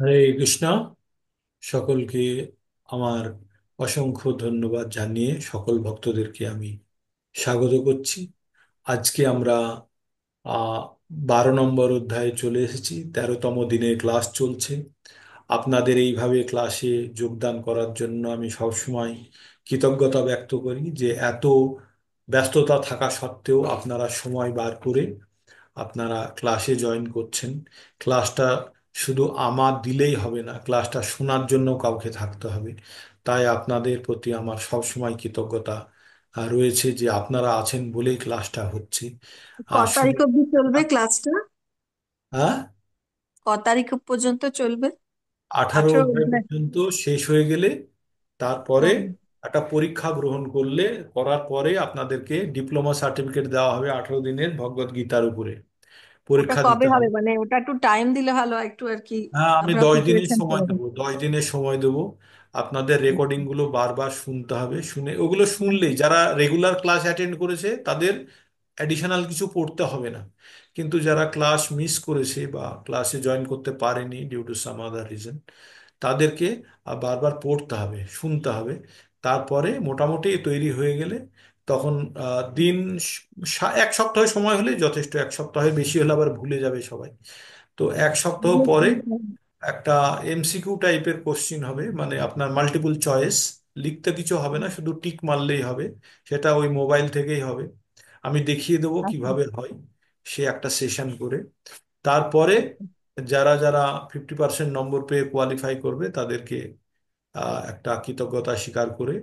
হরে কৃষ্ণ। সকলকে আমার অসংখ্য ধন্যবাদ জানিয়ে সকল ভক্তদেরকে আমি স্বাগত করছি। আজকে আমরা আহ 12 নম্বর অধ্যায়ে চলে এসেছি। 13তম দিনের ক্লাস চলছে। আপনাদের এইভাবে ক্লাসে যোগদান করার জন্য আমি সবসময় কৃতজ্ঞতা ব্যক্ত করি যে এত ব্যস্ততা থাকা সত্ত্বেও আপনারা সময় বার করে আপনারা ক্লাসে জয়েন করছেন। ক্লাসটা শুধু আমার দিলেই হবে না, ক্লাসটা শোনার জন্য কাউকে থাকতে হবে। তাই আপনাদের প্রতি আমার সবসময় কৃতজ্ঞতা রয়েছে যে আপনারা আছেন বলেই ক্লাসটা হচ্ছে। ক শুধু তারিখ অব্দি চলবে ক্লাসটা? হ্যাঁ, ক তারিখ পর্যন্ত চলবে? 18 18 অধ্যায় অধ্যায়। পর্যন্ত শেষ হয়ে গেলে তারপরে হুম। একটা পরীক্ষা গ্রহণ করলে করার পরে আপনাদেরকে ডিপ্লোমা সার্টিফিকেট দেওয়া হবে 18 দিনের ভগবদ গীতার উপরে। ওটা পরীক্ষা কবে দিতে হবে? হবে। মানে ওটা একটু টাইম দিলে ভালো হয়, একটু আর কি। হ্যাঁ, আমি আমরা 10 দিনের প্রিপারেশন সময় করবো। দেবো, 10 দিনের সময় দেবো। আপনাদের রেকর্ডিং গুলো বারবার শুনতে হবে। শুনে ওগুলো শুনলেই যারা রেগুলার ক্লাস অ্যাটেন্ড করেছে তাদের অ্যাডিশনাল কিছু পড়তে হবে না। কিন্তু যারা ক্লাস মিস করেছে বা ক্লাসে জয়েন করতে পারেনি due to some other reason, তাদেরকে বারবার পড়তে হবে, শুনতে হবে। তারপরে মোটামুটি তৈরি হয়ে গেলে তখন দিন 1 সপ্তাহ সময় হলে যথেষ্ট। 1 সপ্তাহের বেশি হলে আবার ভুলে যাবে সবাই। তো 1 সপ্তাহ পরে একটা এমসিকিউ টাইপের কোশ্চিন হবে, মানে আপনার মাল্টিপল চয়েস। লিখতে কিছু হবে না, শুধু টিক মারলেই হবে। সেটা ওই মোবাইল থেকেই হবে। আমি দেখিয়ে দেবো আচ্ছা। কিভাবে হয়, সে একটা সেশন করে। তারপরে আচ্ছা। যারা যারা 50% নম্বর পেয়ে কোয়ালিফাই করবে তাদেরকে একটা কৃতজ্ঞতা স্বীকার করে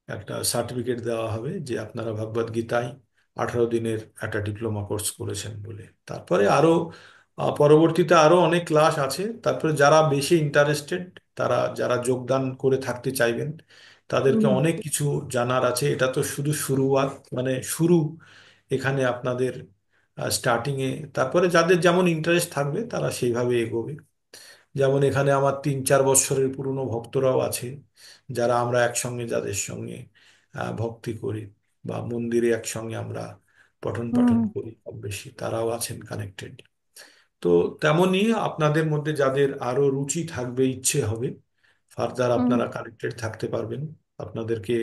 একটা সার্টিফিকেট দেওয়া হবে যে আপনারা ভগবদ গীতায় 18 দিনের একটা ডিপ্লোমা কোর্স করেছেন বলে। তারপরে আরো পরবর্তীতে আরো অনেক ক্লাস আছে। তারপরে যারা বেশি ইন্টারেস্টেড, তারা যারা যোগদান করে থাকতে চাইবেন, তাদেরকে হুম। অনেক কিছু জানার আছে। এটা তো শুধু শুরুয়াত, মানে শুরু। এখানে আপনাদের স্টার্টিং এ তারপরে যাদের যেমন ইন্টারেস্ট থাকবে তারা সেইভাবে এগোবে। যেমন এখানে আমার 3-4 বছরের পুরনো ভক্তরাও আছে, যারা আমরা একসঙ্গে, যাদের সঙ্গে ভক্তি করি বা মন্দিরে একসঙ্গে আমরা পঠন হুম। পাঠন করি কম বেশি, তারাও আছেন কানেক্টেড। তো তেমনই আপনাদের মধ্যে যাদের আরো রুচি থাকবে, ইচ্ছে হবে, ফার্দার হুম। আপনারা কানেক্টেড থাকতে পারবেন। আপনাদেরকে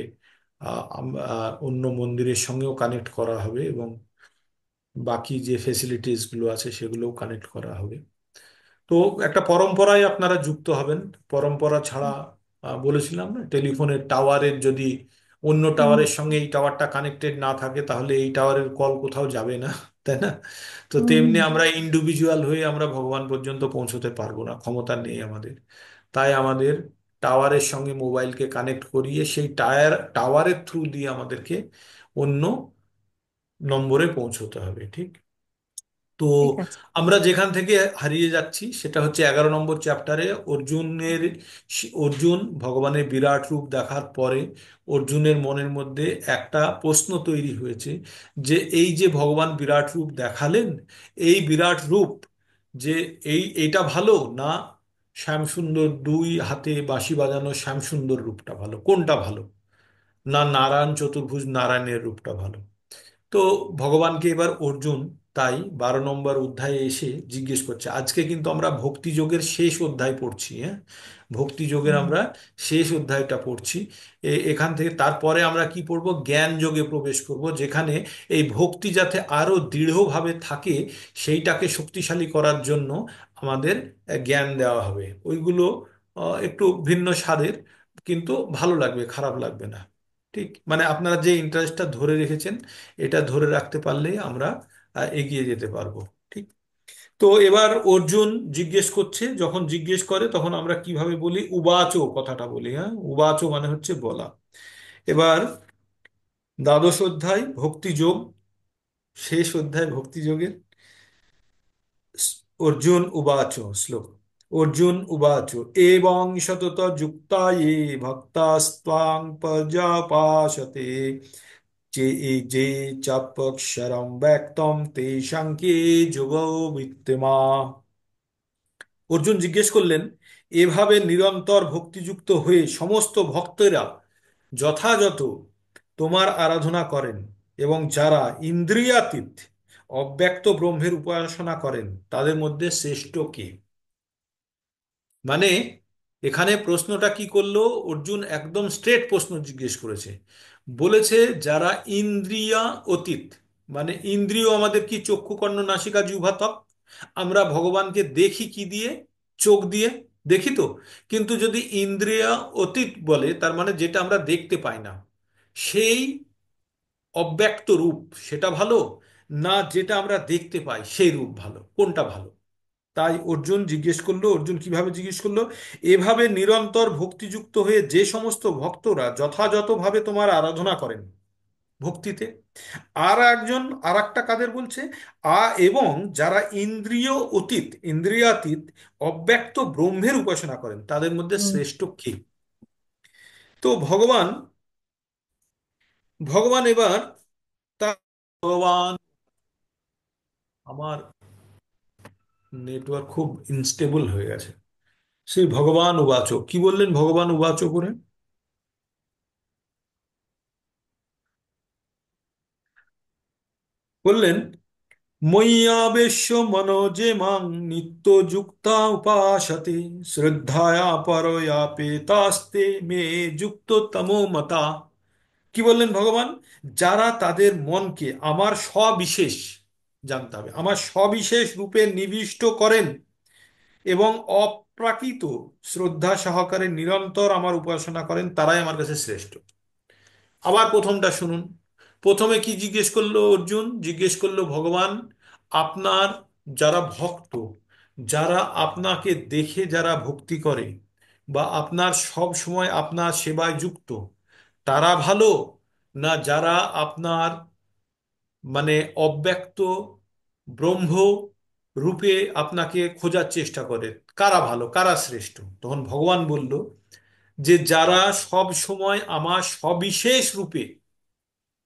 অন্য মন্দিরের সঙ্গেও কানেক্ট করা হবে এবং বাকি যে ফেসিলিটিস গুলো আছে সেগুলোও কানেক্ট করা হবে। তো একটা পরম্পরায় আপনারা যুক্ত হবেন। পরম্পরা ছাড়া বলেছিলাম না, টেলিফোনের টাওয়ারের যদি অন্য হুম। টাওয়ারের সঙ্গে এই টাওয়ারটা কানেক্টেড না থাকে তাহলে এই টাওয়ারের কল কোথাও যাবে না, তাই না? তো হুম। তেমনি আমরা ইন্ডিভিজুয়াল হয়ে আমরা ভগবান পর্যন্ত পৌঁছতে পারবো না, ক্ষমতা নেই আমাদের। তাই আমাদের টাওয়ারের সঙ্গে মোবাইলকে কানেক্ট করিয়ে সেই টাওয়ারের থ্রু দিয়ে আমাদেরকে অন্য নম্বরে পৌঁছতে হবে, ঠিক? তো ঠিক আছে। আমরা যেখান থেকে হারিয়ে যাচ্ছি সেটা হচ্ছে 11 নম্বর চ্যাপ্টারে। অর্জুনের অর্জুন ভগবানের বিরাট রূপ দেখার পরে অর্জুনের মনের মধ্যে একটা প্রশ্ন তৈরি হয়েছে যে এই যে ভগবান বিরাট রূপ দেখালেন, এই বিরাট রূপ যে এইটা ভালো না শ্যামসুন্দর দুই হাতে বাঁশি বাজানো শ্যামসুন্দর রূপটা ভালো, কোনটা ভালো? না নারায়ণ চতুর্ভুজ নারায়ণের রূপটা ভালো? তো ভগবানকে এবার অর্জুন তাই 12 নম্বর অধ্যায়ে এসে জিজ্ঞেস করছে। আজকে কিন্তু আমরা ভক্তি যোগের শেষ অধ্যায় পড়ছি, হ্যাঁ, ভক্তি যোগের হুম। আমরা শেষ অধ্যায়টা পড়ছি। এখান থেকে তারপরে আমরা কি পড়বো? জ্ঞান যোগে প্রবেশ করব, যেখানে এই ভক্তি যাতে আরো দৃঢ়ভাবে থাকে সেইটাকে শক্তিশালী করার জন্য আমাদের জ্ঞান দেওয়া হবে। ওইগুলো একটু ভিন্ন স্বাদের, কিন্তু ভালো লাগবে, খারাপ লাগবে না। ঠিক, মানে আপনারা যে ইন্টারেস্টটা ধরে রেখেছেন, এটা ধরে রাখতে পারলেই আমরা এগিয়ে যেতে পারবো। ঠিক। তো এবার অর্জুন জিজ্ঞেস করছে, যখন জিজ্ঞেস করে তখন আমরা কিভাবে বলি? উবাচো কথাটা বলি, হ্যাঁ, উবাচো মানে হচ্ছে বলা। এবার 12 অধ্যায় ভক্তিযোগ, শেষ অধ্যায় ভক্তিযোগের। অর্জুন উবাচ শ্লোক। অর্জুন উবাচ এবং সতত যুক্তা ये ভক্তাস্ত্বাং পর্যপাসতে যে যে চাপক্ষরম ব্যক্তম তেষাং কে যোগো বিত্তমা। অর্জুন জিজ্ঞেস করলেন, এভাবে নিরন্তর ভক্তিযুক্ত হয়ে সমস্ত ভক্তেরা যথাযথ তোমার আরাধনা করেন এবং যারা ইন্দ্রিয়াতীত অব্যক্ত ব্রহ্মের উপাসনা করেন তাদের মধ্যে শ্রেষ্ঠ কে? মানে এখানে প্রশ্নটা কি করলো, অর্জুন একদম স্ট্রেট প্রশ্ন জিজ্ঞেস করেছে। বলেছে যারা ইন্দ্রিয়া অতীত, মানে ইন্দ্রিয় আমাদের কি চক্ষু কর্ণ নাসিকা জিহ্বা ত্বক, আমরা ভগবানকে দেখি কি দিয়ে? চোখ দিয়ে দেখি তো। কিন্তু যদি ইন্দ্রিয়া অতীত বলে, তার মানে যেটা আমরা দেখতে পাই না, সেই অব্যক্ত রূপ সেটা ভালো, না যেটা আমরা দেখতে পাই সেই রূপ ভালো, কোনটা ভালো? তাই অর্জুন জিজ্ঞেস করলো। অর্জুন কিভাবে জিজ্ঞেস করলো? এভাবে নিরন্তর ভক্তিযুক্ত হয়ে যে সমস্ত ভক্তরা যথাযথভাবে তোমার আরাধনা করেন ভক্তিতে। আর একজন, আর একটা কাদের বলছে, এবং যারা ইন্দ্রিয় অতীত, ইন্দ্রিয়াতীত অব্যক্ত ব্রহ্মের উপাসনা করেন, তাদের মধ্যে হুম। শ্রেষ্ঠ কে? তো ভগবান, ভগবান এবার তা ভগবান, আমার নেটওয়ার্ক খুব ইনস্টেবল হয়ে গেছে। সেই ভগবান উবাচ, কি বললেন ভগবান উবাচ করে? বললেন ময়্যাবেশ্য মনো যে মাং নিত্য যুক্তা উপাসতে শ্রদ্ধায়া পরয়া পেতাস্তে মে যুক্ত তমো মতা। কি বললেন ভগবান? যারা তাদের মনকে আমার সবিশেষ, জানতে হবে, আমার সবিশেষ রূপে নিবিষ্ট করেন এবং অপ্রাকৃত শ্রদ্ধা সহকারে নিরন্তর আমার উপাসনা করেন, তারাই আমার কাছে শ্রেষ্ঠ। আবার প্রথমটা শুনুন। প্রথমে কি জিজ্ঞেস করলো অর্জুন? জিজ্ঞেস করলো ভগবান, আপনার যারা ভক্ত, যারা আপনাকে দেখে যারা ভক্তি করে বা আপনার সব সময় আপনার সেবায় যুক্ত, তারা ভালো, না যারা আপনার মানে অব্যক্ত ব্রহ্ম রূপে আপনাকে খোঁজার চেষ্টা করে, কারা ভালো, কারা শ্রেষ্ঠ? তখন ভগবান বলল যে যারা সব সময় আমার সবিশেষ রূপে,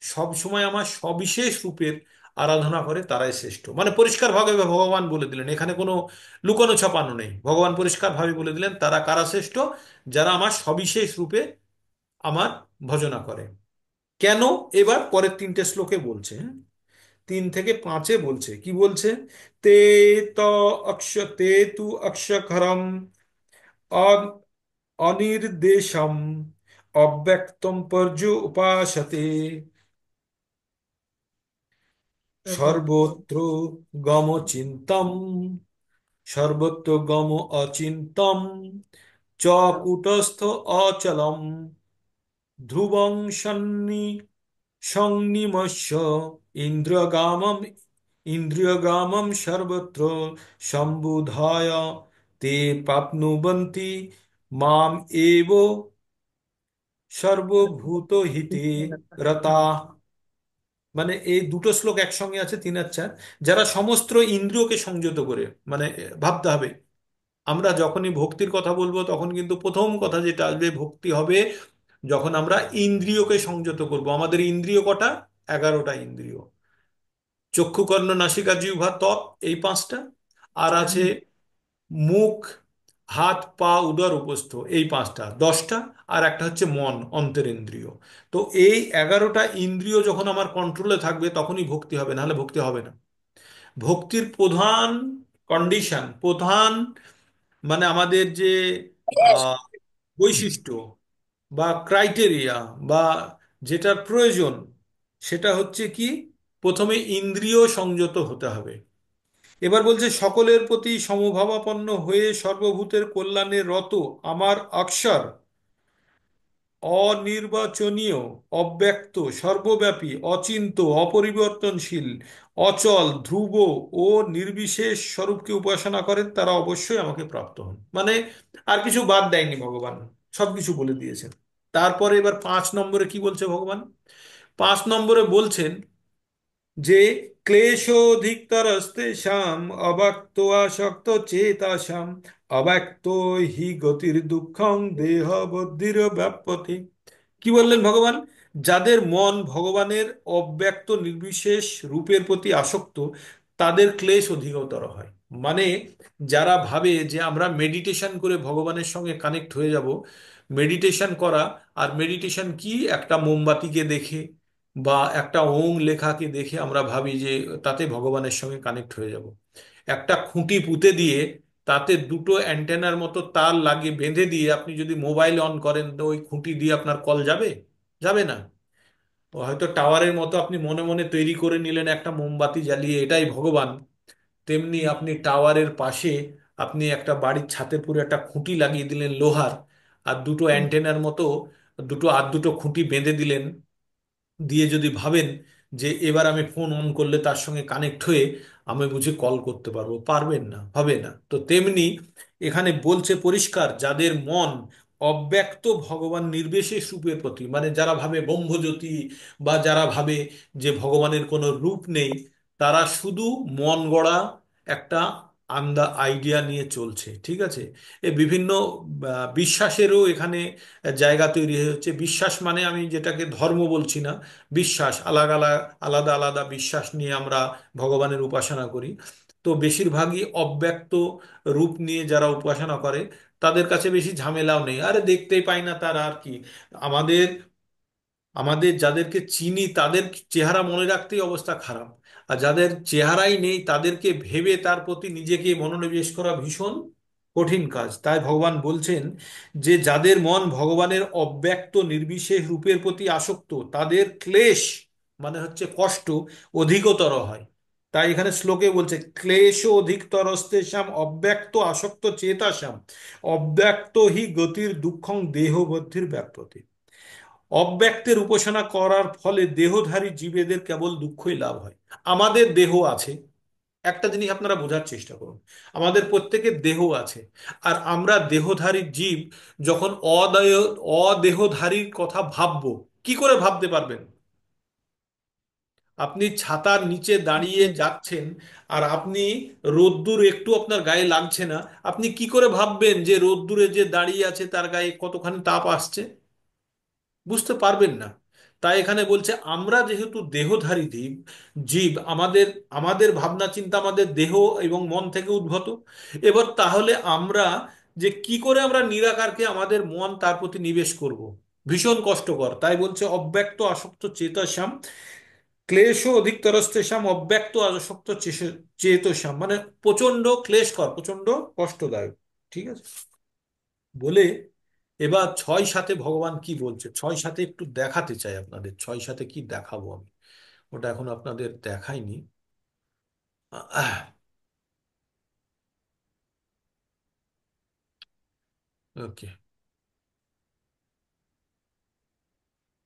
সব সময় আমার সবিশেষ রূপের আরাধনা করে তারাই শ্রেষ্ঠ। মানে পরিষ্কারভাবে ভগবান বলে দিলেন, এখানে কোনো লুকানো ছাপানো নেই। ভগবান পরিষ্কারভাবে বলে দিলেন তারা কারা শ্রেষ্ঠ, যারা আমার সবিশেষ রূপে আমার ভজনা করে। কেন? এবার পরের তিনটে শ্লোকে বলছে, হ্যাঁ? 3 থেকে 5 বলছে, কি বলছে? তে ত তে তু অক্ষরম অনির্দেশম অব্যক্তম পর্যু উপাসতে হুম। সর্বত্র গম চিন্তম, সর্বত্র গম অচিন্তম চ কূটস্থ অচলম ধ্রুবং সংনিমস্য ইন্দ্রিয়গামম, ইন্দ্রিয়গামম সর্বত্র সম্বুধায় তে প্রাপ্নুবন্তি মাম এব সর্বভূত হিতে রতা। মানে এই দুটো শ্লোক একসঙ্গে আছে, 3 আর 4। যারা সমস্ত ইন্দ্রিয়কে সংযত করে, মানে ভাবতে হবে, আমরা যখনই ভক্তির কথা বলবো তখন কিন্তু প্রথম কথা যেটা আসবে, ভক্তি হবে যখন আমরা ইন্দ্রিয়কে সংযত করব। আমাদের ইন্দ্রিয় কটা? 11টা ইন্দ্রিয়। চক্ষু কর্ণ নাসিকা জিহ্বা ত্বক, এই 5টা। আর আছে মুখ, হাত পা উদর উপস্থ, এই 5টা, 10টা। আর একটা হচ্ছে মন, অন্তরেন্দ্রিয়। তো এই 11টা ইন্দ্রিয় যখন আমার কন্ট্রোলে থাকবে তখনই ভক্তি হবে, নাহলে ভক্তি হবে না। ভক্তির প্রধান কন্ডিশন, প্রধান মানে আমাদের যে আহ, বৈশিষ্ট্য বা ক্রাইটেরিয়া বা যেটার প্রয়োজন, সেটা হচ্ছে কি? প্রথমে ইন্দ্রিয় সংযত হতে হবে। এবার বলছে সকলের প্রতি সমভাবাপন্ন হয়ে সর্বভূতের কল্যাণে রত আমার অক্ষর অনির্বাচনীয়, অব্যক্ত, সর্বব্যাপী, অচিন্ত, অপরিবর্তনশীল, অচল, ধ্রুব ও নির্বিশেষ স্বরূপকে উপাসনা করেন, তারা অবশ্যই আমাকে প্রাপ্ত হন। মানে আর কিছু বাদ দেয়নি ভগবান, সবকিছু বলে দিয়েছেন। তারপরে এবার 5 নম্বরে কি বলছে ভগবান? 5 নম্বরে বলছেন যে ক্লেশোধিকতরস্তেষাম অব্যক্ত আসক্ত চেতাসাম অব্যক্ত হি গতির দুঃখং দেহ বুদ্ধির ব্যাপতে। কি বললেন ভগবান? যাদের মন ভগবানের অব্যক্ত নির্বিশেষ রূপের প্রতি আসক্ত, তাদের ক্লেশ অধিকতর হয়। মানে যারা ভাবে যে আমরা মেডিটেশন করে ভগবানের সঙ্গে কানেক্ট হয়ে যাব, মেডিটেশন করা, আর মেডিটেশন কি, একটা মোমবাতিকে দেখে বা একটা ওং লেখাকে দেখে আমরা ভাবি যে তাতে ভগবানের সঙ্গে কানেক্ট হয়ে যাব। একটা খুঁটি পুঁতে দিয়ে তাতে দুটো অ্যান্টেনার মতো তার লাগিয়ে বেঁধে দিয়ে আপনি যদি মোবাইল অন করেন তো ওই খুঁটি দিয়ে আপনার কল যাবে? যাবে না। ও হয়তো টাওয়ারের মতো আপনি মনে মনে তৈরি করে নিলেন একটা মোমবাতি জ্বালিয়ে, এটাই ভগবান। তেমনি আপনি টাওয়ারের পাশে আপনি একটা বাড়ির ছাদের পুরো একটা খুঁটি লাগিয়ে দিলেন লোহার, আর দুটো অ্যান্টেনার মতো দুটো খুঁটি বেঁধে দিলেন, দিয়ে যদি ভাবেন যে এবার আমি ফোন অন করলে তার সঙ্গে কানেক্ট হয়ে আমি বুঝি কল করতে পারবো, পারবেন না, হবে না। তো তেমনি এখানে বলছে পরিষ্কার, যাদের মন অব্যক্ত ভগবান নির্বিশেষ রূপের প্রতি, মানে যারা ভাবে ব্রহ্মজ্যোতি বা যারা ভাবে যে ভগবানের কোনো রূপ নেই, তারা শুধু মন গড়া একটা আইডিয়া নিয়ে চলছে। ঠিক আছে? এ বিভিন্ন বিশ্বাসেরও এখানে জায়গা তৈরি হচ্ছে। বিশ্বাস মানে আমি যেটাকে ধর্ম বলছি না, বিশ্বাস আলাদা আলাদা, আলাদা আলাদা বিশ্বাস নিয়ে আমরা ভগবানের উপাসনা করি। তো বেশিরভাগই অব্যক্ত রূপ নিয়ে যারা উপাসনা করে তাদের কাছে বেশি ঝামেলাও নেই, আরে দেখতেই পাই না তার আর কি। আমাদের আমাদের যাদেরকে চিনি তাদের চেহারা মনে রাখতেই অবস্থা খারাপ, আর যাদের চেহারাই নেই তাদেরকে ভেবে তার প্রতি নিজেকে মনোনিবেশ করা ভীষণ কঠিন কাজ। তাই ভগবান বলছেন যে যাদের মন ভগবানের অব্যক্ত নির্বিশেষ রূপের প্রতি আসক্ত, তাদের ক্লেশ মানে হচ্ছে কষ্ট অধিকতর হয়। তাই এখানে শ্লোকে বলছে ক্লেশ অধিকতরস্তেষাম অব্যক্ত আসক্ত চেতাসাম অব্যক্ত হি গতির দুঃখং দেহ বুদ্ধির ব্যাপ্যতে। অব্যক্তের উপাসনা করার ফলে দেহধারী জীবেদের কেবল দুঃখই লাভ হয়। আমাদের দেহ আছে, একটা জিনিস আপনারা বোঝার চেষ্টা করুন, আমাদের প্রত্যেকের দেহ আছে। আর আমরা দেহধারী জীব যখন অদেহধারীর কথা ভাববো, কি করে ভাবতে পারবেন? আপনি ছাতার নিচে দাঁড়িয়ে যাচ্ছেন, আর আপনি রোদ্দুর একটু আপনার গায়ে লাগছে না, আপনি কি করে ভাববেন যে রোদ্দুরে যে দাঁড়িয়ে আছে তার গায়ে কতখানি তাপ আসছে? বুঝতে পারবেন না। তাই এখানে বলছে আমরা যেহেতু দেহধারী জীব, জীব আমাদের আমাদের ভাবনা চিন্তা আমাদের দেহ এবং মন থেকে উদ্ভূত। এবার তাহলে আমরা যে কি করে আমরা নিরাকারকে আমাদের মন তার প্রতি নিবেশ করব, ভীষণ কষ্টকর। তাই বলছে অব্যক্ত আসক্ত চেতসাম ক্লেশ অধিকতরস্তেষাম অব্যক্ত আসক্ত চেতসাম, মানে প্রচন্ড ক্লেশকর, প্রচন্ড কষ্টদায়ক। ঠিক আছে? বলে এবার ছয় সাথে ভগবান কি বলছে, ছয় সাথে একটু দেখাতে চাই আপনাদের, ছয় সাথে কি দেখাবো আমি, ওটা এখন আপনাদের দেখাইনি। ওকে,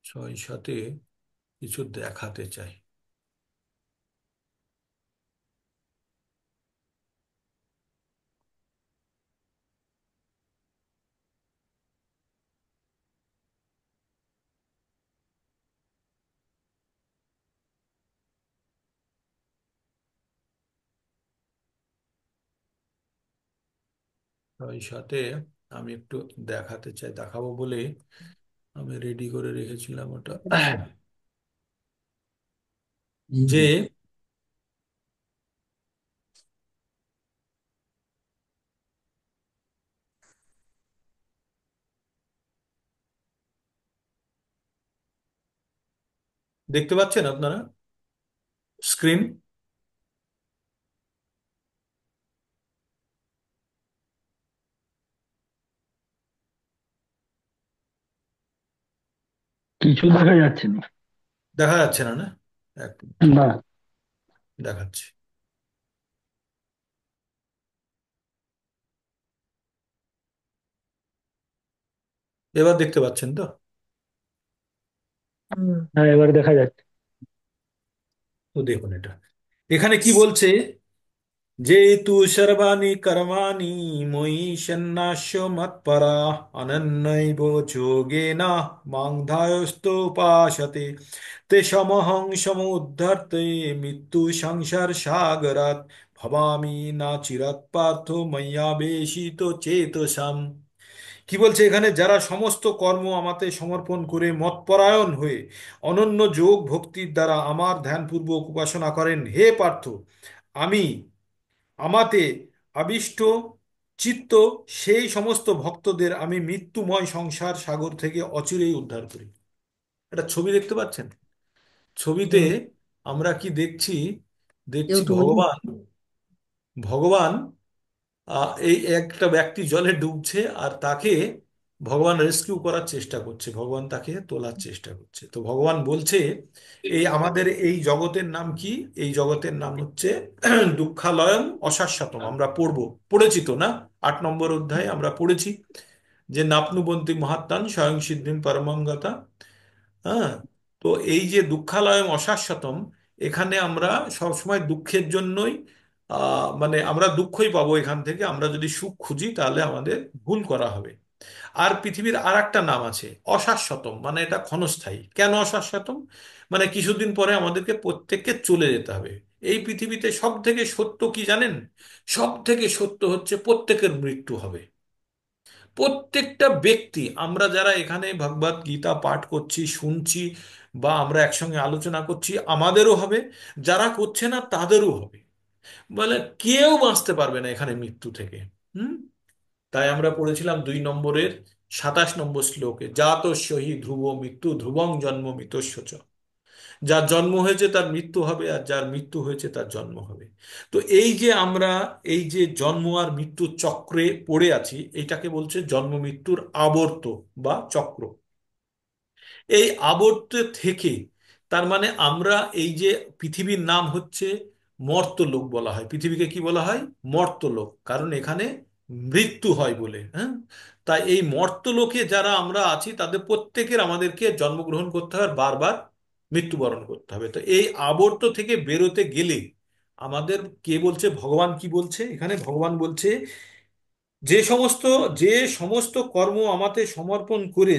ছয় সাথে কিছু দেখাতে চাই। ছয় সাথে আমি একটু দেখাতে চাই, দেখাবো বলে আমি রেডি করে রেখেছিলাম ওটা। যে দেখতে পাচ্ছেন আপনারা স্ক্রিন? কিছু দেখা যাচ্ছে না। দেখা যাচ্ছে না, না? এক মিনিট, না। দেখাচ্ছি। এবার দেখতে পাচ্ছেন তো? হ্যাঁ, এবার দেখা যাচ্ছে। তো দেখুন এটা, এখানে কি বলছে, যেহেতু সর্বাণি কর্মাণি ময়ি সন্ন্যাস্য মৎপরা অনন্যৈব যোগেন মাং ধ্যায়স্তোপাসতে তেষমহং সমুদ্ধর্তে মৃত্যু সংসার সাগরাত ভবামি না চিরাৎ পার্থ ময়্যাবেশিত চেতসাম। কি বলছে এখানে, যারা সমস্ত কর্ম আমাতে সমর্পণ করে মৎপরায়ণ হয়ে অনন্য যোগ ভক্তির দ্বারা আমার ধ্যানপূর্বক উপাসনা করেন, হে পার্থ, আমি আমাতে আবিষ্ট চিত্ত সেই সমস্ত ভক্তদের আমি মৃত্যুময় সংসার সাগর থেকে অচিরেই উদ্ধার করি। একটা ছবি দেখতে পাচ্ছেন? ছবিতে আমরা কি দেখছি? দেখছি ভগবান, ভগবান এই একটা ব্যক্তি জলে ডুবছে আর তাকে ভগবান রেস্কিউ করার চেষ্টা করছে, ভগবান তাকে তোলার চেষ্টা করছে। তো ভগবান বলছে এই আমাদের এই জগতের নাম কি? এই জগতের নাম হচ্ছে দুঃখালয়ম অশাশ্বতম। আমরা পড়েছি তো না? 8 নম্বর অধ্যায়ে আমরা পড়েছি যে নাপনুবন্তী মহাত্মান স্বয়ং সিদ্ধিম পরমঙ্গতা। হ্যাঁ। তো এই যে দুঃখালয়ম অশাশ্বতম, এখানে আমরা সবসময় দুঃখের জন্যই মানে আমরা দুঃখই পাবো এখান থেকে। আমরা যদি সুখ খুঁজি তাহলে আমাদের ভুল করা হবে। আর পৃথিবীর আর একটা নাম আছে অশাশ্বতম, মানে এটা ক্ষণস্থায়ী। কেন অশাশ্বতম? মানে কিছুদিন পরে আমাদেরকে প্রত্যেককে চলে যেতে হবে। এই পৃথিবীতে সব থেকে সত্য কি জানেন? সব থেকে সত্য হচ্ছে প্রত্যেকের মৃত্যু হবে। প্রত্যেকটা ব্যক্তি, আমরা যারা এখানে ভগবত গীতা পাঠ করছি, শুনছি, বা আমরা একসঙ্গে আলোচনা করছি, আমাদেরও হবে, যারা করছে না তাদেরও হবে। বলে কেউ বাঁচতে পারবে না এখানে মৃত্যু থেকে। হুম। তাই আমরা পড়েছিলাম 2 নম্বরের 27 নম্বর শ্লোকে, জাতস্য হি ধ্রুব মৃত্যু ধ্রুবং জন্ম মৃতস্য চ। যার জন্ম হয়েছে তার মৃত্যু হবে, আর যার মৃত্যু হয়েছে তার জন্ম হবে। তো এই যে আমরা এই যে জন্ম আর মৃত্যুর চক্রে পড়ে আছি, এটাকে বলছে জন্ম মৃত্যুর আবর্ত বা চক্র। এই আবর্ত থেকে, তার মানে আমরা এই যে পৃথিবীর নাম হচ্ছে মর্তলোক বলা হয়। পৃথিবীকে কি বলা হয়? মর্তলোক, কারণ এখানে মৃত্যু হয় বলে। হ্যাঁ। তাই এই মর্তলোকে যারা আমরা আছি তাদের প্রত্যেকের আমাদেরকে জন্মগ্রহণ করতে হবে, আর বারবার মৃত্যুবরণ করতে হবে। তো এই আবর্ত থেকে বেরোতে গেলে আমাদের, কে বলছে? ভগবান কি বলছে এখানে? ভগবান বলছে যে সমস্ত যে সমস্ত কর্ম আমাতে সমর্পণ করে,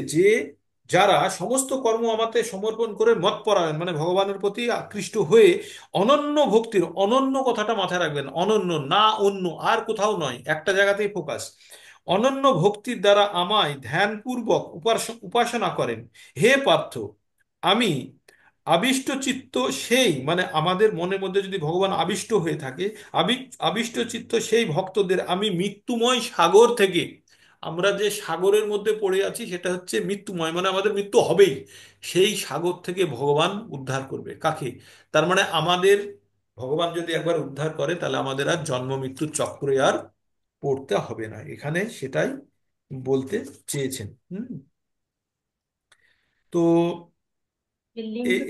যারা সমস্ত কর্ম আমাতে সমর্পণ করে মৎপরায়ণ, মানে ভগবানের প্রতি আকৃষ্ট হয়ে অনন্য ভক্তির, অনন্য কথাটা মাথায় রাখবেন, অনন্য না অন্য, আর কোথাও নয়, একটা জায়গাতেই ফোকাস। অনন্য ভক্তির দ্বারা আমায় ধ্যানপূর্বক উপাসনা করেন। হে পার্থ, আমি আবিষ্ট চিত্ত সেই, মানে আমাদের মনের মধ্যে যদি ভগবান আবিষ্ট হয়ে থাকে, আবিষ্ট চিত্ত সেই ভক্তদের আমি মৃত্যুময় সাগর থেকে, আমরা যে সাগরের মধ্যে পড়ে আছি সেটা হচ্ছে মৃত্যুময়, মানে আমাদের মৃত্যু হবেই, সেই সাগর থেকে ভগবান উদ্ধার করবে। কাকে? তার মানে আমাদের, ভগবান যদি একবার উদ্ধার করে তাহলে আমাদের আর জন্ম মৃত্যুর চক্রে আর পড়তে হবে না। এখানে সেটাই বলতে চেয়েছেন। হুম। তো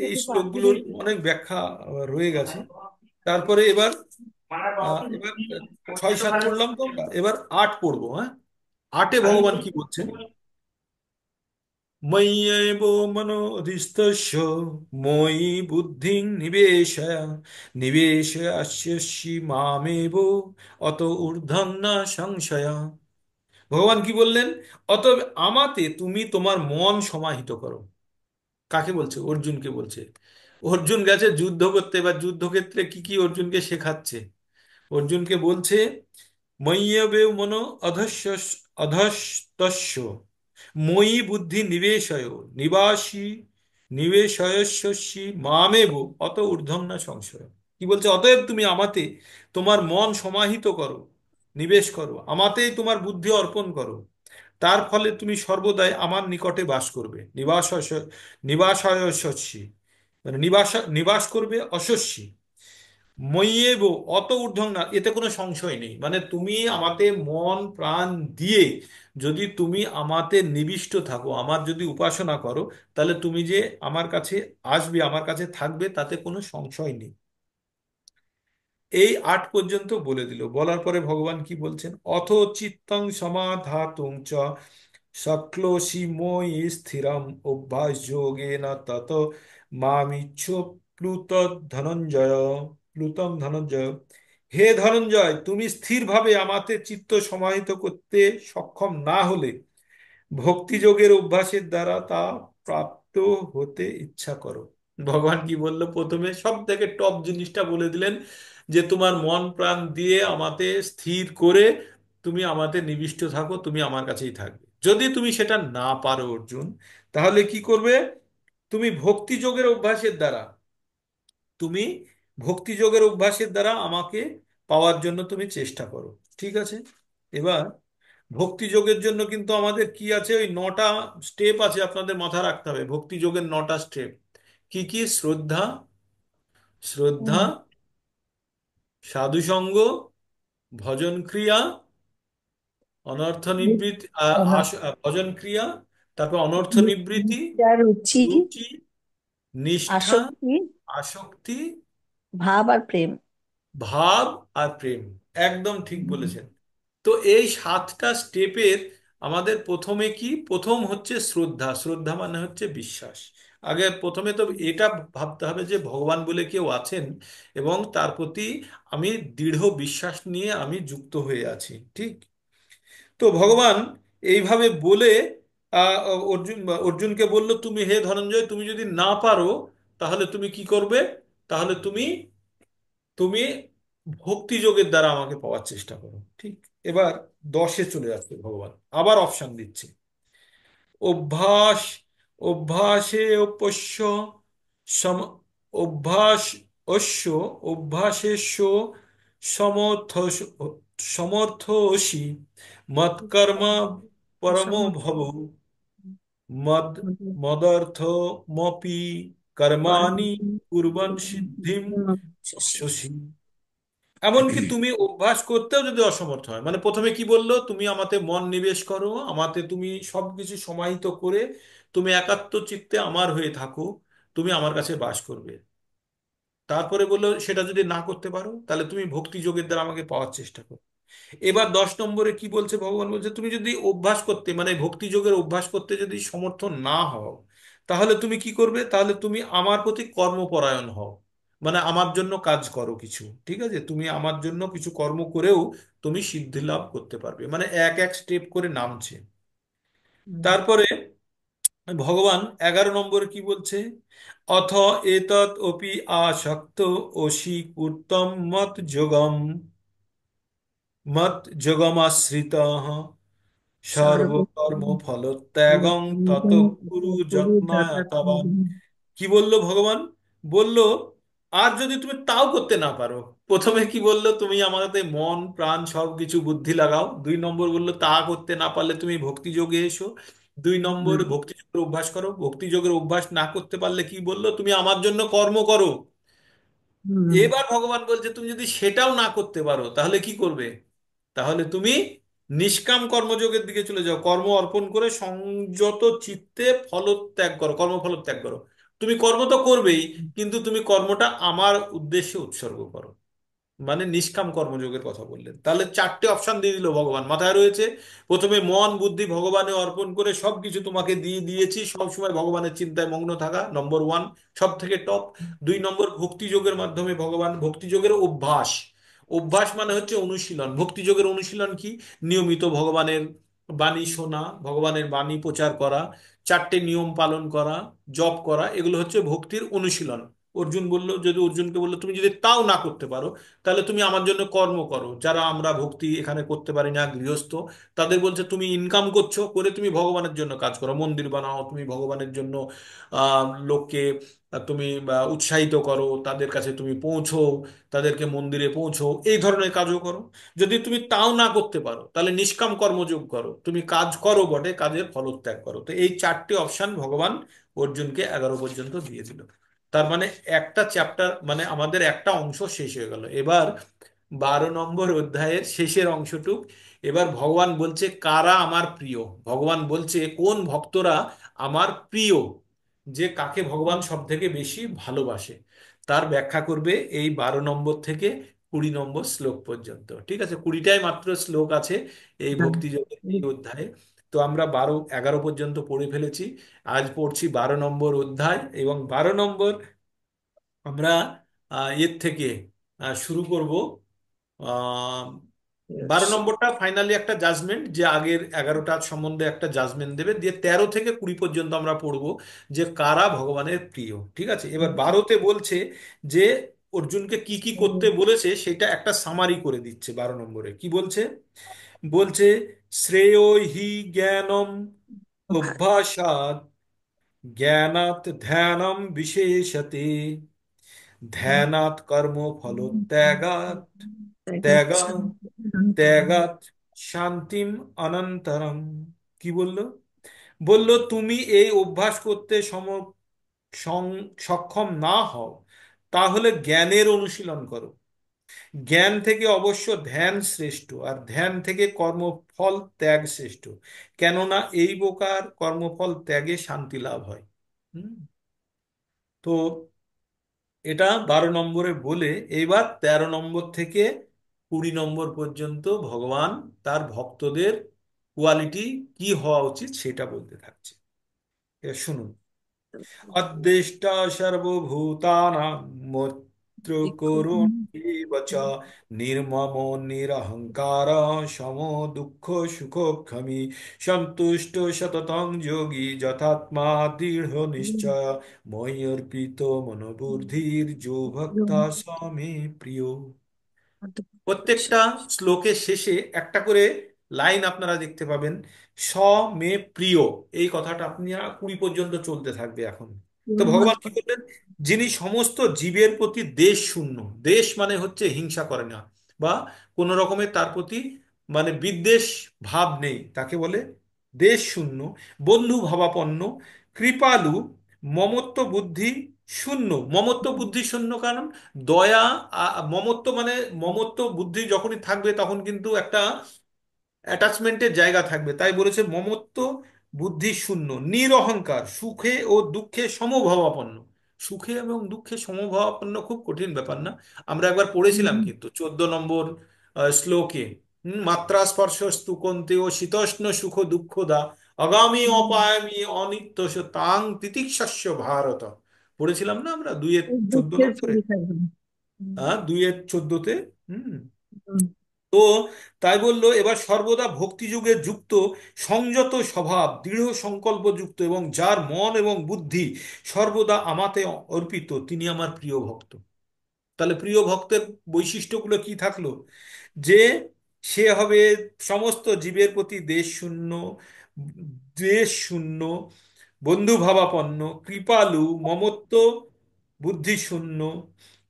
এই শ্লোকগুলোর অনেক ব্যাখ্যা রয়ে গেছে। তারপরে এবার 6 7 পড়লাম তো আমরা, এবার 8 পড়বো। হ্যাঁ। 8-এ ভগবান কি বলছেন? ময়্যেব মনোধিস্থস্য ময়ি বুদ্ধিং নিবেশয় নিবেশয়াস্যসি মামেব অত ঊর্ধ্বং না সংশয়। ভগবান কি বললেন? অতএব আমাতে তুমি তোমার মন সমাহিত করো। কাকে বলছে? অর্জুনকে বলছে। অর্জুন গেছে যুদ্ধ করতে, বা যুদ্ধক্ষেত্রে কি কি অর্জুনকে শেখাচ্ছে? অর্জুনকে বলছে ময়্যবেও মনো অধস্য অধস্তস্য ময়ি বুদ্ধি নিবেশয় নিবাসী নিবেশয়স্যসি মামেব অত ঊর্ধ্বং না সংশয়। কি বলছে? অতএব তুমি আমাতে তোমার মন সমাহিত করো, নিবেশ করো, আমাতেই তোমার বুদ্ধি অর্পণ করো। তার ফলে তুমি সর্বদাই আমার নিকটে বাস করবে। নিবাসায়স্যসি, মানে নিবাস করবে অশ্বস্যি মইয়েব অত ঊর্ধ্বং না, এতে কোনো সংশয় নেই। মানে তুমি আমাতে মন প্রাণ দিয়ে যদি তুমি আমাতে নিবিষ্ট থাকো, আমার যদি উপাসনা করো, তাহলে তুমি যে আমার কাছে আসবে, আমার কাছে থাকবে, তাতে কোনো সংশয় নেই। এই 8 পর্যন্ত বলে দিল। বলার পরে ভগবান কি বলছেন? অথ চিত্তং সমাধাতুং চ শক্লোষি মই স্থিরম অভ্যাস যোগেন তত মামিচ্ছ প্লুত ধনঞ্জয় প্লুতং ধনঞ্জয়। হে ধনঞ্জয়, তুমি স্থিরভাবে আমাতে চিত্ত সমাহিত করতে সক্ষম না হলে ভক্তিযোগের অভ্যাসের দ্বারা তা প্রাপ্ত হতে ইচ্ছা করো। ভগবান কি বললো? প্রথমে সব থেকে টপ জিনিসটা বলে দিলেন যে তোমার মন প্রাণ দিয়ে আমাতে স্থির করে তুমি আমাতে নিবিষ্ট থাকো, তুমি আমার কাছেই থাকবে। যদি তুমি সেটা না পারো অর্জুন, তাহলে কি করবে? তুমি ভক্তিযোগের অভ্যাসের দ্বারা, তুমি ভক্তিযোগের অভ্যাসের দ্বারা আমাকে পাওয়ার জন্য তুমি চেষ্টা করো। ঠিক আছে। এবার ভক্তিযোগের জন্য কিন্তু আমাদের কি আছে? ওই 9টা স্টেপ আছে, আপনাদের মাথায় রাখতে হবে। ভক্তিযোগের 9টা স্টেপ কি কি? শ্রদ্ধা, শ্রদ্ধা, হুম। সাধুসঙ্গ, ভজন ক্রিয়া, অনর্থ নিবৃত্তি, ভজন ক্রিয়া, তারপর অনর্থ নিবৃত্তি, নিত্যা রুচি, রুচি, নিষ্ঠা, আসক্তি, আসক্তি, ভাব আর প্রেম। ভাব আর প্রেম। একদম ঠিক বলেছেন। তো এই সাতটা স্টেপের আমাদের প্রথমে কি, প্রথম হচ্ছে শ্রদ্ধা। শ্রদ্ধা মানে হচ্ছে বিশ্বাস। আগে প্রথমে তো এটা ভাবতে হবে যে ভগবান বলে কেউ আছেন এবং তার প্রতি আমি দৃঢ় বিশ্বাস নিয়ে আমি যুক্ত হয়ে আছি, ঠিক? তো ভগবান এইভাবে বলে আহ, অর্জুন অর্জুনকে বলল, তুমি হে ধনঞ্জয়, তুমি যদি না পারো তাহলে তুমি কি করবে? তাহলে তুমি তুমি ভক্তি যোগের দ্বারা আমাকে পাওয়ার চেষ্টা করো, ঠিক? এবার 10-এ চলে যাচ্ছে, ভগবান আবার অপশন দিচ্ছে। অভ্যাস, অভ্যাসে অপশ্য সম, অভ্যাস অশ্য, অভ্যাসেস্য সমর্থ, সমর্থসি মৎকর্মা পরমো ভব, মদ, মদর্থ মপি কর্মাণি কুর্বন সিদ্ধিম শশী। এমনকি তুমি অভ্যাস করতেও যদি অসমর্থ হয়, মানে প্রথমে কি বললো, তুমি আমাতে মন নিবেশ করো, আমাতে তুমি সবকিছু সমাহিত করে তুমি একাত্ম চিত্তে আমার হয়ে থাকো, তুমি আমার কাছে বাস করবে। তারপরে বললো সেটা যদি না করতে পারো তাহলে তুমি ভক্তি যোগের দ্বারা আমাকে পাওয়ার চেষ্টা করো। এবার 10 নম্বরে কি বলছে, ভগবান বলছে তুমি যদি অভ্যাস করতে, মানে ভক্তি যোগের অভ্যাস করতে যদি সমর্থ না হও, তাহলে তুমি কি করবে? তাহলে তুমি আমার প্রতি কর্মপরায়ণ হও, মানে আমার জন্য কাজ করো কিছু, ঠিক আছে? তুমি আমার জন্য কিছু কর্ম করেও তুমি সিদ্ধি লাভ করতে পারবে, মানে এক এক স্টেপ করে নামছে। তারপরে ভগবান 11 নম্বরে কি বলছে? অথ এতৎ অপি আসক্ত অসি কূর্তম মত যোগম, মত যোগমাশ্রিত সর্বকর্ম ফলত্যাগং তত কুরু যত্নতবান। কি বললো ভগবান? বলল, আর যদি তুমি তাও করতে না পারো, প্রথমে কি বললো, তুমি আমাদের মন প্রাণ সব কিছু বুদ্ধি লাগাও। 2 নম্বর বললো তা করতে না পারলে তুমি ভক্তি যোগে এসো। 2 নম্বর ভক্তি যোগের অভ্যাস করো। ভক্তি যোগের অভ্যাস না করতে পারলে কি বললো, তুমি আমার জন্য কর্ম করো। এবার ভগবান বলছে তুমি যদি সেটাও না করতে পারো তাহলে কি করবে? তাহলে তুমি নিষ্কাম কর্মযোগের দিকে চলে যাও, কর্ম অর্পণ করে সংযত চিত্তে ফলত্যাগ করো, কর্মফল ত্যাগ করো। তুমি কর্ম তো করবেই, কিন্তু তুমি কর্মটা আমার উদ্দেশ্যে উৎসর্গ করো, মানে নিষ্কাম কর্মযোগের কথা বললেন। তাহলে 4টে অপশন দিয়ে দিল ভগবান, মাথায় রয়েছে। প্রথমে মন বুদ্ধি ভগবানে অর্পণ করে সবকিছু তোমাকে দিয়ে দিয়েছি, সব সময় ভগবানের চিন্তায় মগ্ন থাকা, নম্বর 1, সব থেকে টপ। 2 নম্বর ভক্তি যোগের মাধ্যমে ভগবান, ভক্তি যোগের অভ্যাস। অভ্যাস মানে হচ্ছে অনুশীলন। ভক্তি যোগের অনুশীলন কি? নিয়মিত ভগবানের বাণী শোনা, ভগবানের বাণী প্রচার করা, 4টে নিয়ম পালন করা, জপ করা, এগুলো হচ্ছে ভক্তির অনুশীলন। অর্জুন বলল, যদি অর্জুনকে বললো তুমি যদি তাও না করতে পারো তাহলে তুমি আমার জন্য কর্ম করো। যারা আমরা ভক্তি এখানে করতে পারি না, গৃহস্থ, তাদের বলছে তুমি ইনকাম করছো, করে তুমি ভগবানের জন্য কাজ করো, মন্দির বানাও, তুমি ভগবানের জন্য লোককে তুমি উৎসাহিত করো, তাদের কাছে তুমি পৌঁছো, তাদেরকে মন্দিরে পৌঁছো, এই ধরনের কাজও করো। যদি তুমি তাও না করতে পারো তাহলে নিষ্কাম কর্মযোগ করো, তুমি কাজ করো বটে, কাজের ফলত্যাগ করো। তো এই 4টে অপশন ভগবান অর্জুনকে 11 পর্যন্ত দিয়ে দিল। তার মানে একটা চ্যাপ্টার, মানে আমাদের একটা অংশ শেষ হয়ে গেল। এবার 12 নম্বর অধ্যায়ের শেষের অংশটুক। এবার ভগবান বলছে কারা আমার প্রিয়, ভগবান বলছে কোন ভক্তরা আমার প্রিয়, যে কাকে ভগবান সব থেকে বেশি ভালোবাসে, তার ব্যাখ্যা করবে এই 12 নম্বর থেকে 20 নম্বর শ্লোক পর্যন্ত। ঠিক আছে, 20টাই মাত্র শ্লোক আছে এই ভক্তি যোগের এই অধ্যায়ে। তো আমরা 11 পর্যন্ত পড়ে ফেলেছি। আজ পড়ছি 12 নম্বর অধ্যায়, এবং 12 নম্বর আমরা এর থেকে শুরু করব। আহ, 12 নম্বরটা ফাইনালি একটা জাজমেন্ট, যে আগের 11টার সম্বন্ধে একটা জাজমেন্ট দেবে, দিয়ে 13 থেকে 20 পর্যন্ত আমরা পড়বো যে কারা ভগবানের প্রিয়। ঠিক আছে, এবার 12তে বলছে যে অর্জুনকে কি কি করতে বলেছে সেটা একটা সামারি করে দিচ্ছে। 12 নম্বরে কি বলছে? বলছে শ্রেয় হি জ্ঞানম অভ্যাসাৎ, জ্ঞানাৎ ধ্যানম বিশেষতে, ধ্যানাৎ কর্ম ফলত্যাগাৎ, ত্যাগাৎ, ত্যাগাৎ শান্তিম অনন্তরম। কি বললো? বললো তুমি এই অভ্যাস করতে সক্ষম না হও তাহলে জ্ঞানের অনুশীলন করো। জ্ঞান থেকে অবশ্য ধ্যান শ্রেষ্ঠ, আর ধ্যান থেকে কর্মফল ত্যাগ শ্রেষ্ঠ, কেননা এই প্রকার কর্মফল ত্যাগে শান্তি লাভ হয়। হুম। তো এটা 12 নম্বরে বলে, এইবার 13 নম্বর থেকে 20 নম্বর পর্যন্ত ভগবান তার ভক্তদের কোয়ালিটি কি হওয়া উচিত সেটা বলতে থাকছে। এবার শুনুন। अद्वेष्टा सर्वभूतानां मैत्रो च निर्ममो निरहंकार समो दुःख सुखोक्षमी सन्तुष्टो सततं योगी यथात्मा दृढ़ निश्चय मयि अर्पितो मनोबुद्धिर्यो भक्ता स मे प्रिय। প্রত্যেকটা শ্লোকের শেষে একটা করে লাইন আপনারা দেখতে পাবেন, স মে প্রিয়। এই কথাটা আপনারা 20 পর্যন্ত চলতে থাকবে এখন। তো ভগবান কি করলেন? যিনি সমস্ত জীবের প্রতি দেশ শূন্য, দেশ মানে হচ্ছে হিংসা করে না বা কোনো রকমের তার প্রতি মানে বিদ্বেষ ভাব নেই, তাকে বলে দেশ শূন্য, বন্ধু ভাবাপন্ন, কৃপালু, মমত্ব বুদ্ধি শূন্য। মমত্ব বুদ্ধি শূন্য কারণ দয়া, মমত্ব মানে মমত্ব বুদ্ধি যখনই থাকবে তখন কিন্তু একটা অ্যাটাচমেন্টের জায়গা থাকবে, তাই বলেছে মমত্ব বুদ্ধি শূন্য, নিরহংকার, সুখে ও দুঃখে সমভাবাপন্ন। সুখে এবং দুঃখে সমভাবাপন্ন খুব কঠিন ব্যাপার না? আমরা একবার পড়েছিলাম কিন্তু 14 নম্বর শ্লোকে, মাত্রা স্পর্শস্তু কন্তেও শীতোষ্ণ সুখ দুঃখদা অগামী অপায়ামী অনিত্য তাং তিতিক্ষস্য ভারত। পড়েছিলাম না আমরা 2-এর 14 দুঃখের নম্বরে? ফল থাকবে না। হুম, 2-এর 14-তে। হুম। হুম, তো তাই বললো, এবার সর্বদা ভক্তিযুগে যুক্ত, সংযত স্বভাব, দৃঢ় সংকল্প যুক্ত এবং যার মন এবং বুদ্ধি সর্বদা আমাতে অর্পিত, তিনি আমার প্রিয় ভক্ত। তাহলে প্রিয় ভক্তের বৈশিষ্ট্যগুলো কি থাকলো? যে সে হবে সমস্ত জীবের প্রতি দেশ শূন্য, দেশ শূন্য, বন্ধুভাবাপন্ন, কৃপালু, মমত্ব বুদ্ধি শূন্য,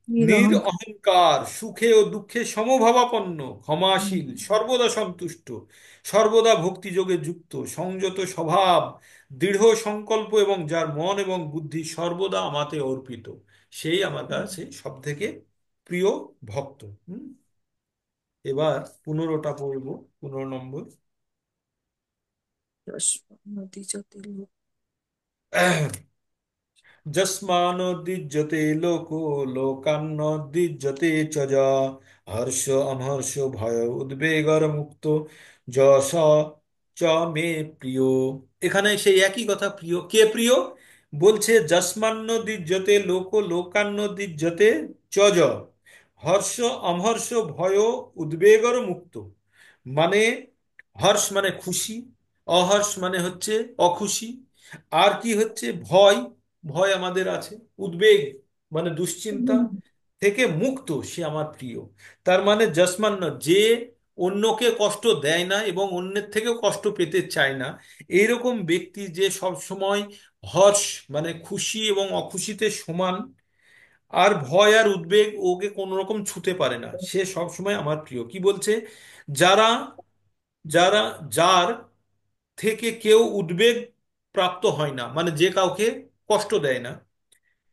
নিরহংকার। নিরঅহংকার, সুখে ও দুঃখে সমভাবাপন্ন, হুম, ক্ষমাশীল, সর্বদা সন্তুষ্ট, সর্বদা ভক্তিযোগে যুক্ত, সংযত স্বভাব, দৃঢ় সংকল্প এবং যার মন এবং বুদ্ধি সর্বদা আমাতে অর্পিত, সেই আমার কাছে সব থেকে প্রিয় ভক্ত। হুম। এবার 15টা পড়বো, 15 নম্বর। নদী যত লোক। যস্মানোদ্দিজ্যতে লোকো লোকান্নোদ্দিজ্যতে চ যা হর্ষ অমহর্ষ ভয় উদ্বেগর মুক্ত যশ চ মে প্রিয়। এখানে সেই একই কথা, প্রিয় কে প্রিয় বলছে, যস্মান্নোদ্দিজ্যতে লোকো লোকান্নোদ্দিজ্যতে চ য হর্ষ অমহর্ষ ভয় উদ্বেগর মুক্ত। মানে হর্ষ মানে খুশি, অহর্ষ মানে হচ্ছে অখুশি, আর কি হচ্ছে ভয়, ভয় আমাদের আছে, উদ্বেগ মানে দুশ্চিন্তা হুম, থেকে মুক্ত, সে আমার প্রিয়। তার মানে যশমান্য, যে অন্যকে কষ্ট দেয় না এবং অন্যের থেকেও কষ্ট পেতে চায় না, এইরকম ব্যক্তি যে সব সময় হর্ষ মানে খুশি এবং অখুশিতে সমান, আর ভয় আর উদ্বেগ ওকে কোনো রকম ছুতে পারে না, সে সব সময় আমার প্রিয়। কি বলছে? যারা যারা যার থেকে কেউ উদ্বেগ প্রাপ্ত হয় না, মানে যে কাউকে কষ্ট দেয় না,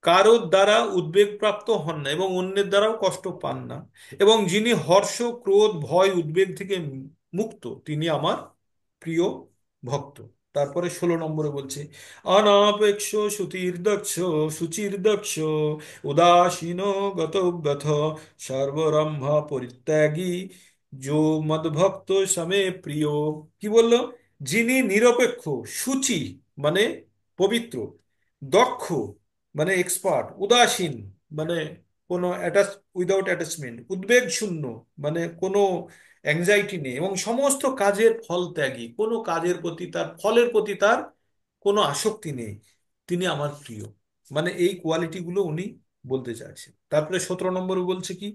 কারোর দ্বারা উদ্বেগ প্রাপ্ত হন না এবং অন্যের দ্বারাও কষ্ট পান না, এবং যিনি হর্ষ ক্রোধ ভয় উদ্বেগ থেকে মুক্ত, তিনি আমার প্রিয় ভক্ত। তারপরে 16 নম্বরে বলছে, অনাপেক্ষ সুতির দক্ষ সুচির দক্ষ উদাসীন গতব্যথ সর্বরম্ভ পরিত্যাগী যো মদ্ভক্ত সমে প্রিয়। কি বললো? যিনি নিরপেক্ষ, শুচি মানে পবিত্র, দক্ষ মানে এক্সপার্ট, উদাসীন মানে কোনো অ্যাটাচ উইদাউট অ্যাটাচমেন্ট, উদ্বেগ শূন্য মানে কোনো অ্যাংজাইটি নেই, এবং সমস্ত কাজের ফল ত্যাগী, কোনো কাজের প্রতি তার ফলের প্রতি তার কোনো আসক্তি নেই, তিনি আমার প্রিয়। মানে এই কোয়ালিটিগুলো উনি বলতে চাইছেন। তারপরে 17 নম্বরে বলছে কি,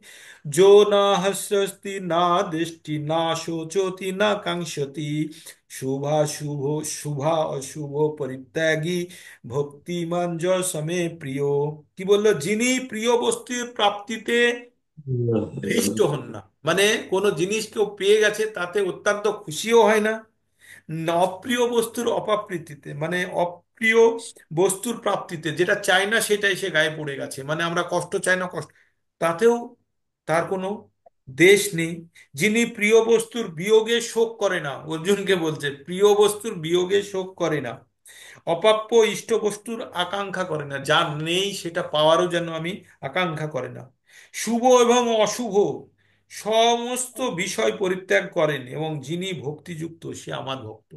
যো না হাস্যস্তি না দৃষ্টি না শোচতি না কাঙ্ক্ষতি শুভা শুভ শুভা অশুভ পরিত্যাগী ভক্তিমান য সমে প্রিয়। কি বললো? যিনি প্রিয় বস্তুর প্রাপ্তিতে হৃষ্ট হন না, মানে কোনো জিনিস কেউ পেয়ে গেছে তাতে অত্যন্ত খুশিও হয় না, না অপ্রিয় বস্তুর অপাপ্রীতিতে মানে অপ্রিয় বস্তুর প্রাপ্তিতে, যেটা চাই না সেটাই সে গায়ে পড়ে গেছে, মানে আমরা কষ্ট চাই না, কষ্ট তাতেও তার কোনো দেশ নেই, যিনি প্রিয় বস্তুর বিয়োগে শোক করে না। অর্জুনকে বলছে প্রিয় বস্তুর বিয়োগে শোক করে না, অপ্রাপ্য ইষ্ট বস্তুর আকাঙ্ক্ষা করে না, যা নেই সেটা পাওয়ারও যেন আমি আকাঙ্ক্ষা করে না, শুভ এবং অশুভ সমস্ত বিষয় পরিত্যাগ করেন, এবং যিনি ভক্তিযুক্ত সে আমার ভক্ত।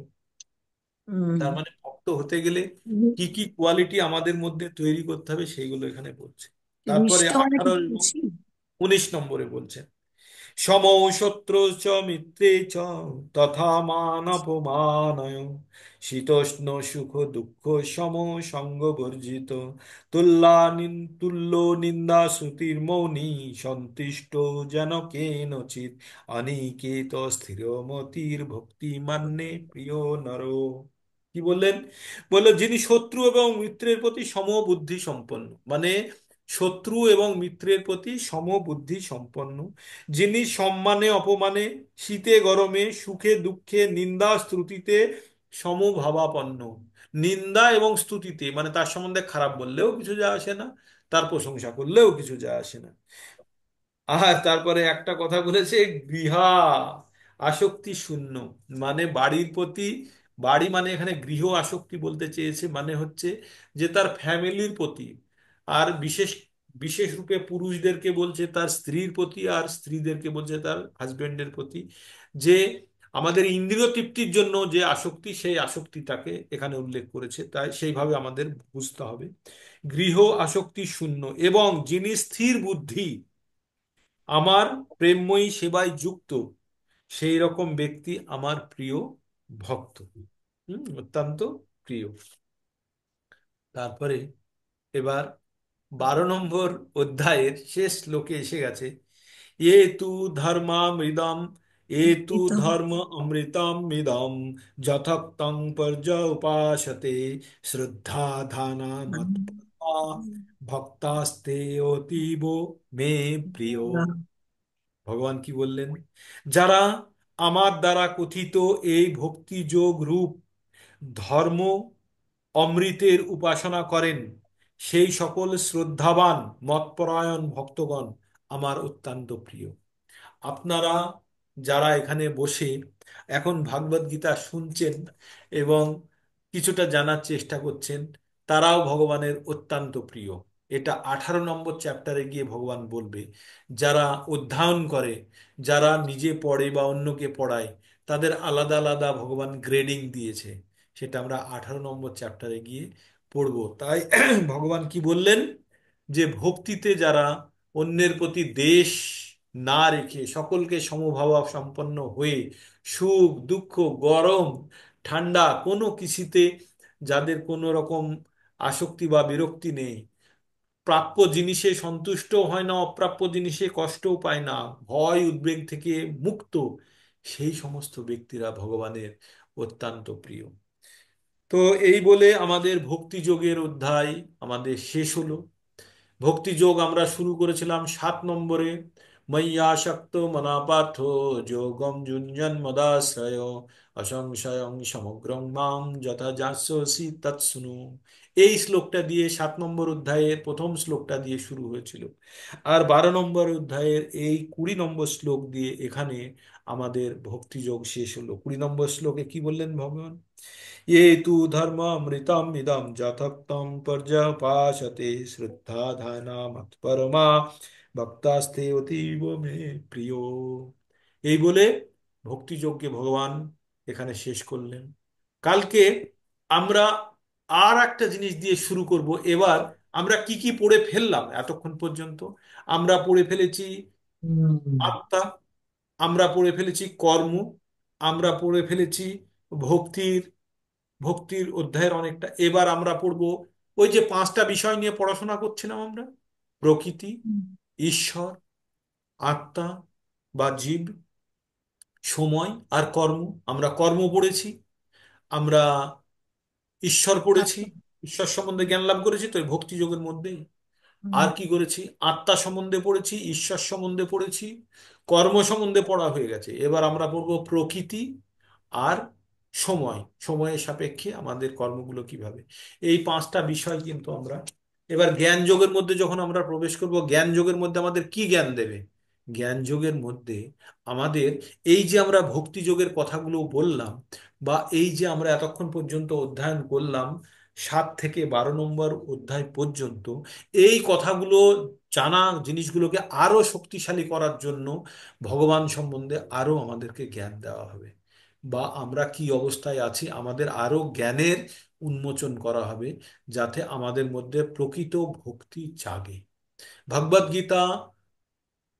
হুম। তার মানে ভক্ত হতে গেলে কি কি কোয়ালিটি আমাদের মধ্যে তৈরি করতে হবে সেইগুলো এখানে বলছে। তারপরে নিষ্ঠা মানে কি 18 এবং বুঝি? 19 নম্বরে বলছেন, সমৌ শত্রু চ মিত্রে চ তথা মানপমানয়, শীতোষ্ণ সুখ দুঃখ সম সঙ্গ বর্জিত, তুল্য নিন্দা শ্রুতির মৌনি, সন্তুষ্ট যেন কেনচিৎ, অনিকেত স্থিরমতির ভক্তি মান্যে প্রিয় নর। কি বললেন? বললো যিনি শত্রু এবং মিত্রের প্রতি সমবুদ্ধি সম্পন্ন, মানে শত্রু এবং মিত্রের প্রতি সমবুদ্ধি সম্পন্ন, যিনি সম্মানে অপমানে, শীতে গরমে, সুখে দুঃখে, নিন্দা স্তুতিতে সমভাবাপন্ন। নিন্দা এবং স্তুতিতে মানে তার সম্বন্ধে খারাপ বললেও কিছু যায় আসে না, তার প্রশংসা করলেও কিছু যায় আসে না। আর তারপরে একটা কথা বলেছে, গৃহা আসক্তি শূন্য, মানে বাড়ির প্রতি, বাড়ি মানে এখানে গৃহ আসক্তি বলতে চেয়েছে, মানে হচ্ছে যে তার ফ্যামিলির প্রতি, আর বিশেষ বিশেষ রূপে পুরুষদেরকে বলছে তার স্ত্রীর প্রতি, আর স্ত্রীদেরকে বলছে তার হাজবেন্ডের প্রতি, যে আমাদের ইন্দ্রিয় তৃপ্তির জন্য যে আসক্তি, সেই আসক্তিটাকে এখানে উল্লেখ করেছে, তাই সেইভাবে আমাদের বুঝতে হবে। গৃহ আসক্তি শূন্য, এবং যিনি স্থির বুদ্ধি, আমার প্রেমময়ী সেবায় যুক্ত, সেই রকম ব্যক্তি আমার প্রিয় ভক্ত। অত্যন্ত প্রিয়। তারপরে এবার 12 নম্বর অধ্যায়ের শেষ শ্লোকে এসে গেছে, এ তু ধর্মামৃদম, এ তু ইতম। ধর্ম অমৃতম মিদম, যথক্তং পর্যুপাসতে, শ্রদ্ধা ধানা মৎপরা, ভক্তাস্তে অতীব মে প্রিয়। ভগবান কি বললেন? যারা আমার দ্বারা কথিত এই ভক্তিযোগ রূপ ধর্ম অমৃতের উপাসনা করেন, সেই সকল শ্রদ্ধাবান মতপরায়ণ ভক্তগণ আমার অত্যন্ত প্রিয়। আপনারা যারা এখানে বসে এখন ভাগবত গীতা শুনছেন এবং কিছুটা জানার চেষ্টা করছেন, তারাও ভগবানের অত্যন্ত প্রিয়। এটা 18 নম্বর চ্যাপ্টারে গিয়ে ভগবান বলবে। যারা অধ্যয়ন করে, যারা নিজে পড়ে বা অন্যকে পড়ায়, তাদের আলাদা আলাদা ভগবান গ্রেডিং দিয়েছে, সেটা আমরা 18 নম্বর চ্যাপ্টারে গিয়ে পড়বো। তাই ভগবান কি বললেন, যে ভক্তিতে যারা অন্যের প্রতি দ্বেষ না রেখে সকলকে সমভাব সম্পন্ন হয়ে, সুখ দুঃখ গরম ঠান্ডা কোনো কিছুতে যাদের কোনো রকম আসক্তি বা বিরক্তি নেই, প্রাপ্য জিনিসে সন্তুষ্ট হয় না, অপ্রাপ্য জিনিসে কষ্টও পায় না, ভয় উদ্বেগ থেকে মুক্ত, সেই সমস্ত ব্যক্তিরা ভগবানের অত্যন্ত প্রিয়। তো এই বলে আমাদের ভক্তি যোগের অধ্যায় আমাদের শেষ হলো। ভক্তিযোগ আমরা শুরু করেছিলাম 7 নম্বরে, ময়্যাসক্ত মনাপার্থ যোগম যুঞ্জন মদাশ্রয়, অসংশয়ং সমগ্রং মাম যথা যাস্যসি তৎসুনু। এই শ্লোকটা দিয়ে 7 নম্বর অধ্যায়ের প্রথম শ্লোকটা দিয়ে শুরু হয়েছিল, আর 12 নম্বর অধ্যায়ের এই 20 নম্বর শ্লোক দিয়ে এখানে আমাদের ভক্তিযোগ শেষ হলো। 20 নম্বর শ্লোকে কি বললেন ভগবান? ये तु धर्मामृतमिदं যথাক্তং পর্যপাসতে, শ্রদ্ধাধানা মৎপরমা, ভক্তাস্তে অতীব মে প্রিয়। এই বলে ভক্তিযজ্ঞে ভগবান এখানে শেষ করলেন। কালকে আমরা আর একটা জিনিস দিয়ে শুরু করব। এবার আমরা কি কি পড়ে ফেললাম এতক্ষণ পর্যন্ত? আমরা পড়ে ফেলেছি আত্মা, আমরা পড়ে ফেলেছি কর্ম, আমরা পড়ে ফেলেছি ভক্তির ভক্তির অধ্যায়ের অনেকটা। এবার আমরা পড়ব ওই যে 5টা বিষয় নিয়ে পড়াশোনা করছিলাম আমরা, প্রকৃতি, ঈশ্বর, আত্মা বা জীব, সময় আর কর্ম। আমরা কর্ম পড়েছি, আমরা ঈশ্বর পড়েছি, ঈশ্বর সম্বন্ধে জ্ঞান লাভ করেছি তো এই ভক্তি যোগের মধ্যেই। আর কি করেছি? আত্মা সম্বন্ধে পড়েছি, ঈশ্বর সম্বন্ধে পড়েছি, কর্ম সম্বন্ধে পড়া হয়ে গেছে। এবার আমরা পড়ব প্রকৃতি আর সময়, সময়ের সাপেক্ষে আমাদের কর্মগুলো কিভাবে। এই 5টা বিষয় কিন্তু আমরা এবার জ্ঞান যোগের মধ্যে যখন আমরা প্রবেশ করব, জ্ঞান যোগের মধ্যে আমাদের কি জ্ঞান দেবে? জ্ঞান যোগের মধ্যে আমাদের এই যে আমরা ভক্তি যোগের কথাগুলো বললাম, বা এই যে আমরা এতক্ষণ পর্যন্ত অধ্যয়ন করলাম 7 থেকে 12 নম্বর অধ্যায় পর্যন্ত, এই কথাগুলো জানা, জিনিসগুলোকে আরো শক্তিশালী করার জন্য ভগবান সম্বন্ধে আরো আমাদেরকে জ্ঞান দেওয়া হবে, বা আমরা কি অবস্থায় আছি আমাদের আরো জ্ঞানের উন্মোচন করা হবে, যাতে আমাদের মধ্যে প্রকৃত ভক্তি জাগে। ভগবদ গীতা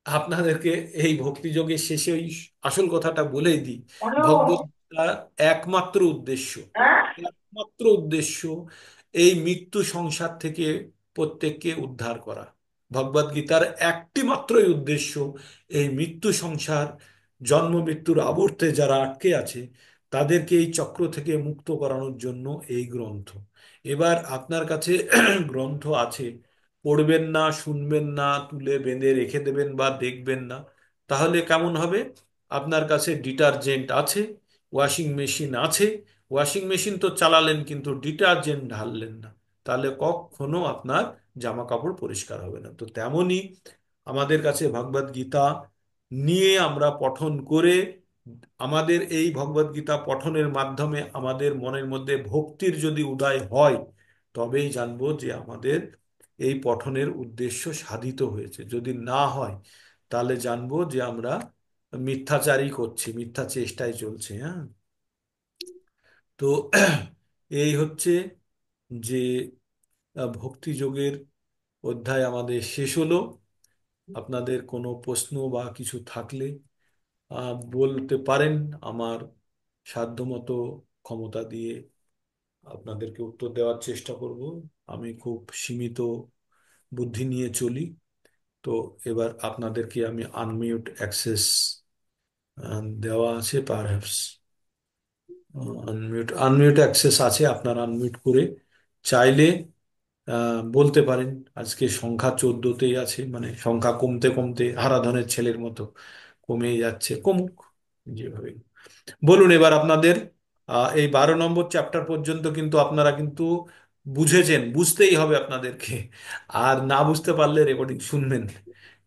আপনাদেরকে এই ভক্তিযোগের শেষে ওই আসল কথাটা বলেই দিই। ভগবদ গীতার একমাত্র উদ্দেশ্য, একমাত্র উদ্দেশ্য এই মৃত্যু সংসার থেকে প্রত্যেককে উদ্ধার করা। ভগবদ গীতার একটি মাত্রই উদ্দেশ্য এই মৃত্যু সংসার, জন্ম মৃত্যুর আবর্তে যারা আটকে আছে তাদেরকে এই চক্র থেকে মুক্ত করানোর জন্য এই গ্রন্থ। এবার আপনার কাছে গ্রন্থ আছে, পড়বেন না, শুনবেন না, তুলে বেঁধে রেখে দেবেন বা দেখবেন না, তাহলে কেমন হবে? আপনার কাছে ডিটারজেন্ট আছে, ওয়াশিং মেশিন আছে, ওয়াশিং মেশিন তো চালালেন কিন্তু ডিটারজেন্ট ঢাললেন না, তাহলে কখনো আপনার জামা কাপড় পরিষ্কার হবে না। তো তেমনি আমাদের কাছে ভগবদ গীতা নিয়ে আমরা পঠন করে, আমাদের এই ভগবদ গীতা পঠনের মাধ্যমে আমাদের মনের মধ্যে ভক্তির যদি উদয় হয়, তবেই জানবো যে আমাদের এই পঠনের উদ্দেশ্য সাধিত হয়েছে। যদি না হয়, তাহলে জানবো যে আমরা মিথ্যাচারই করছি, মিথ্যা চেষ্টায় চলছে। হ্যাঁ, তো এই হচ্ছে যে ভক্তি যোগের অধ্যায় আমাদের শেষ হলো। আপনাদের কোনো প্রশ্ন বা কিছু থাকলে বলতে পারেন। আমার সাধ্যমতো ক্ষমতা দিয়ে আপনাদেরকে উত্তর দেওয়ার চেষ্টা করব। আমি খুব সীমিত বুদ্ধি নিয়ে চলি। তো এবার আপনাদেরকে আমি আনমিউট অ্যাক্সেস দেওয়া আছে, পারহ্যাপস আনমিউট আনমিউট অ্যাক্সেস আছে, আপনারা আনমিউট করে চাইলে বলতে পারেন। আজকে সংখ্যা 14তেই আছে, মানে সংখ্যা কমতে কমতে হারাধনের ছেলের মতো কমেই যাচ্ছে, কমুক যেভাবে। বলুন এবার আপনাদের এই 12 নম্বর চ্যাপ্টার পর্যন্ত কিন্তু আপনারা কিন্তু বুঝেছেন, বুঝতেই হবে আপনাদেরকে। আর না বুঝতে পারলে রেকর্ডিং শুনবেন।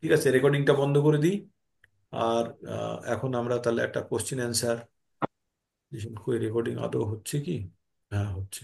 ঠিক আছে, রেকর্ডিংটা বন্ধ করে দিই। আর এখন আমরা তাহলে একটা কোশ্চেন অ্যান্সার রেকর্ডিং আদৌ হচ্ছে কি? হ্যাঁ, হচ্ছে।